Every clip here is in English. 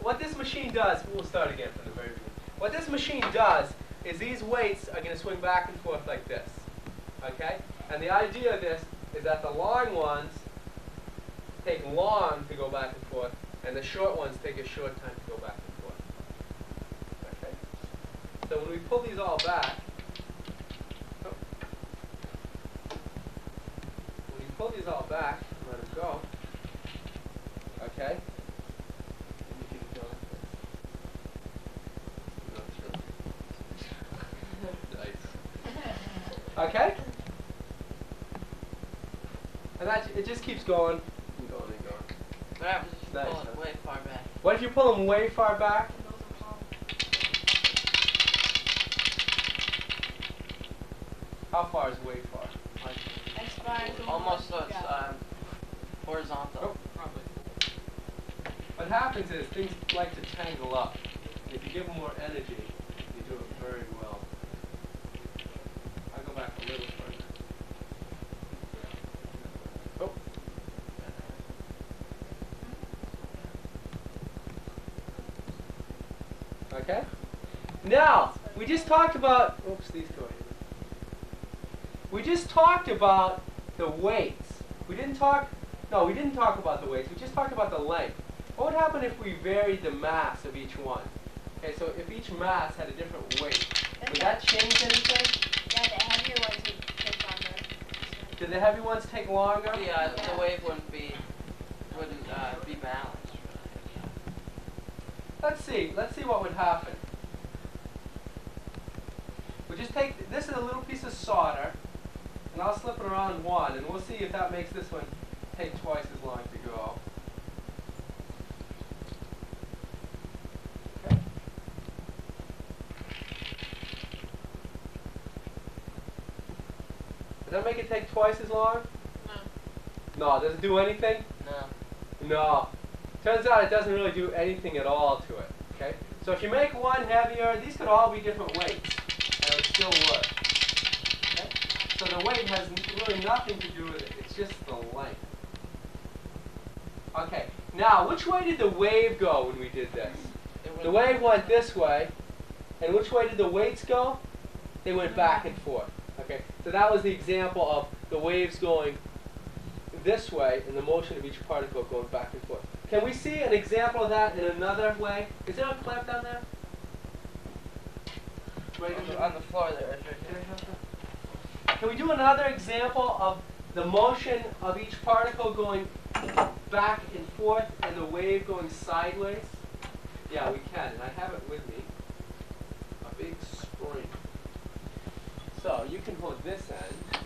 what this machine does, we'll start again from the very beginning. What this machine does is these weights are going to swing back and forth like this. Okay? And the idea of this is that the long ones take long to go back and forth, and the short ones take a short time to go back and forth. Okay? So when we pull these all back, pull these all back and let them go. Okay? And you can go like this. Nice. Okay? And that it just keeps going and going and going. What happens if you pull it way far back? What if you pull them way far back? How far is way far? Almost so it's horizontal. Oh, probably. What happens is things like to tangle up. If you give them more energy, you do it very well. I'll go back a little further. Oh. Okay? Now, we just talked about, oops, these two. We just talked about the weights. We didn't talk about the weights. We just talked about the length. What would happen if we varied the mass of each one? Okay, so if each mass had a different weight, would that change anything? Yeah, the heavier ones would take longer. Did the heavy ones take longer? Yeah, the wave wouldn't be balanced. Let's see what would happen. We just take, this is a little piece of solder, and I'll slip it around one, and we'll see if that makes this one take twice as long to go. Okay. Does that make it take twice as long? No. No, does it do anything? No. No. Turns out it doesn't really do anything at all to it. Okay? So if you make one heavier, these could all be different weights, and it would still work. Okay? So the weight has really nothing to do with it. It's just the length. Okay. Now, which way did the wave go when we did this? The wave went this way, and which way did the weights go? They went back and forth. Okay. So that was the example of the waves going this way and the motion of each particle going back and forth. Can we see an example of that in another way? Is there a clamp down there? Right on the floor there. Can we do another example of the motion of each particle going back and forth and the wave going sideways? Yeah, we can, and I have it with me. A big spring. So you can hold this end.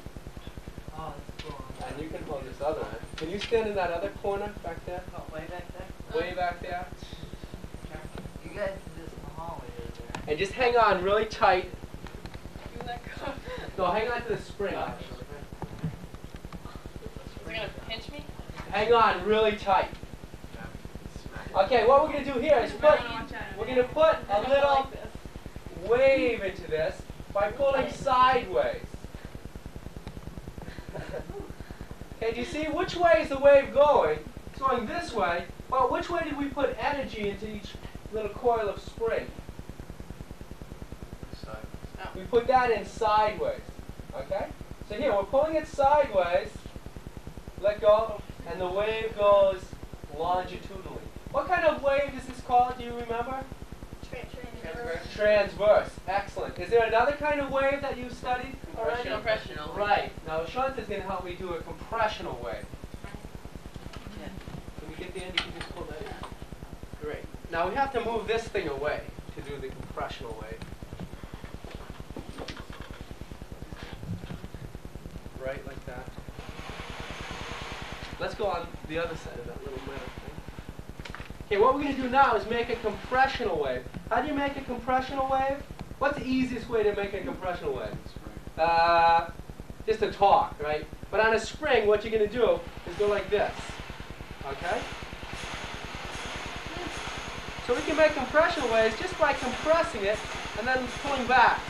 Oh, that's cool. And you can hold this other end. Can you stand in that other corner back there? Oh, way back there? Way back there. You guys just in the hallway there. And just hang on really tight. You let go. No, hang on to the spring. Is it going to pinch me? Hang on really tight. Okay, what we're going to do here is we're going to put a little wave into this by pulling sideways. Okay, do you see which way is the wave going? It's going this way. Well, which way did we put energy into each little coil of spring? We put that in sideways. Okay? So here, we're pulling it sideways. Let go. And the wave goes longitudinally. What kind of wave is this called? Do you remember? Transverse. Excellent. Is there another kind of wave that you've studied already? Compressional. Right. Now, Shanta is going to help me do a compressional wave. Yeah. Can we get the end? You can just pull that in. Great. Now, we have to move this thing away to do the compressional wave. Right, like that. Let's go on the other side of that little metal thing. Okay, what we're going to do now is make a compressional wave. How do you make a compressional wave? What's the easiest way to make a compressional wave? Just a torque, right? But on a spring, what you're going to do is go like this. Okay? So we can make compressional waves just by compressing it and then pulling back.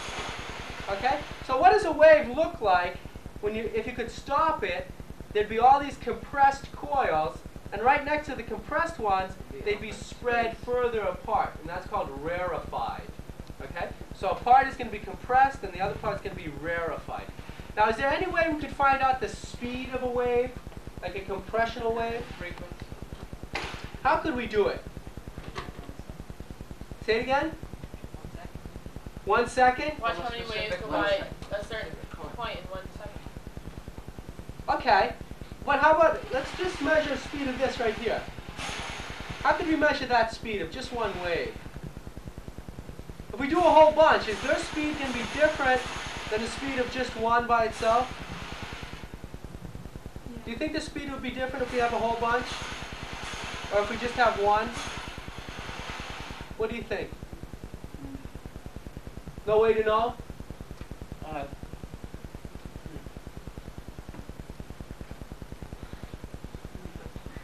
Okay? So what does a wave look like when if you could stop it? There'd be all these compressed coils, And right next to the compressed ones, they'd be spread further apart, and that's called rarefied. Okay? So a part is going to be compressed, and the other part is going to be rarefied. Now, is there any way we could find out the speed of a wave, like a compressional wave? Frequency. How could we do it? Say it again. 1 second? Watch how many waves go by a certain point in 1 second. Okay. But how about, let's just measure the speed of this right here. How could we measure that speed of just one wave? If we do a whole bunch, is their speed going to be different than the speed of just one by itself? Do you think the speed would be different if we have a whole bunch? Or if we just have one? What do you think? No way to know?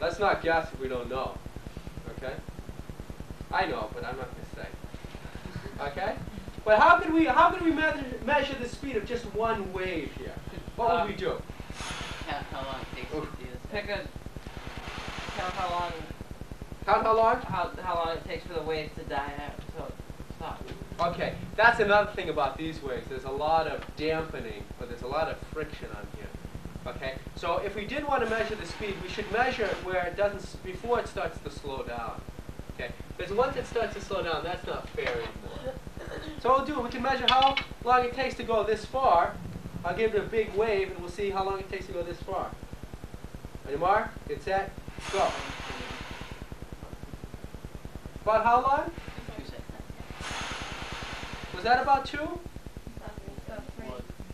Let's not guess if we don't know. Okay? I know, but I'm not going to say. Okay? But how could we measure the speed of just one wave here? What would we do? Count how long it takes to do this. Count how long Count how long? how long it takes for the wave to die out until it stops. Okay, that's another thing about these waves. There's a lot of dampening, or there's a lot of friction on here. Okay, so if we did want to measure the speed, we should measure it where it doesn't, before it starts to slow down. Okay, because once it starts to slow down, that's not fair anymore. So what we'll do, we can measure how long it takes to go this far. I'll give it a big wave, and we'll see how long it takes to go this far. On your mark, get set, go. About how long? 2 seconds. Was that about 2 1.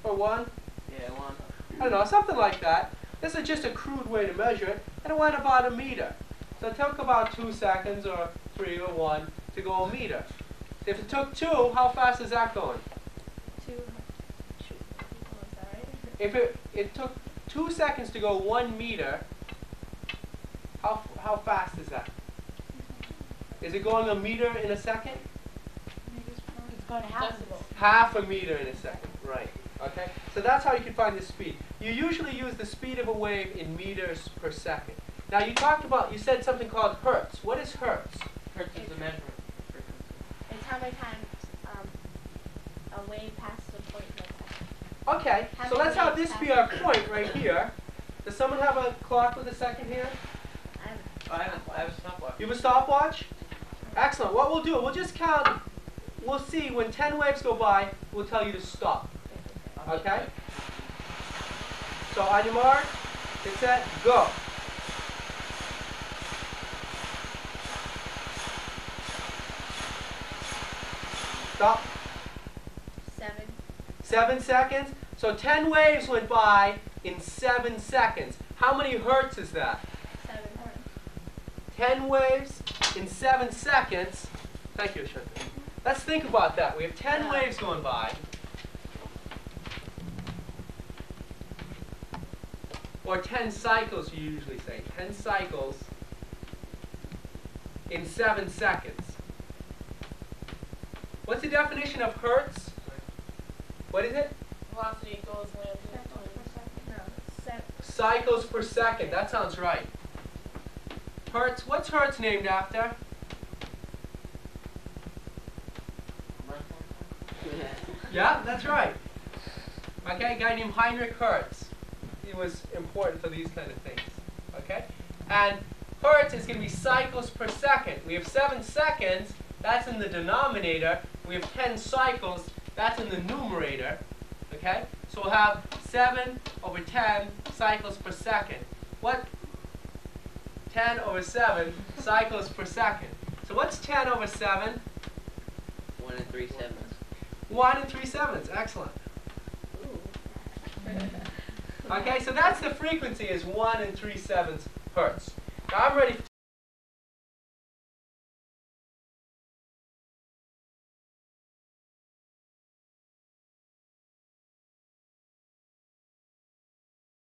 or 1? Yeah, 1. I don't know, something like that. This is just a crude way to measure it, and it went about a meter. So it took about 2 seconds, or 3, or 1, to go a meter. If it took 2, how fast is that going? 2. Oh, is that right? If it took 2 seconds to go 1 meter, how fast is that? Is it going a meter in a second? It's going to decibel. Half a meter in a second, right. Okay, so that's how you can find the speed. You usually use the speed of a wave in meters per second. Now you said something called hertz. What is hertz? Hertz is the measurement frequency. It's how many times a wave passes a point in a second. Okay, How so many let's have waves this be pass? our point right here. Does someone have a clock with a second here? I have a stopwatch. You have a stopwatch? Excellent. What we'll do, we'll just count. We'll see when 10 waves go by, we'll tell you to stop. Okay? So on your mark, get set, go. Stop. 7. 7 seconds. So 10 waves went by in 7 seconds. How many hertz is that? 7 hertz. 10 waves in 7 seconds. Thank you, Ashwin. Let's think about that. We have 10 waves going by. Or 10 cycles, you usually say. 10 cycles in 7 seconds. What's the definition of hertz? What is it? Velocity equals lambda times. Cycles per second. That sounds right. Hertz. What's Hertz named after? Yeah, that's right. Okay, a guy named Heinrich Hertz. He was important for these kind of things. Okay? And Hertz is going to be cycles per second. We have 7 seconds. That's in the denominator. We have 10 cycles. That's in the numerator. Okay? So we'll have 7 over 10 cycles per second. What? 10 over 7 cycles per second. So what's 10 over 7? 1 3/7. 1 3/7. Excellent. Okay, so that's the frequency is 1 3/7 hertz. Now I'm ready to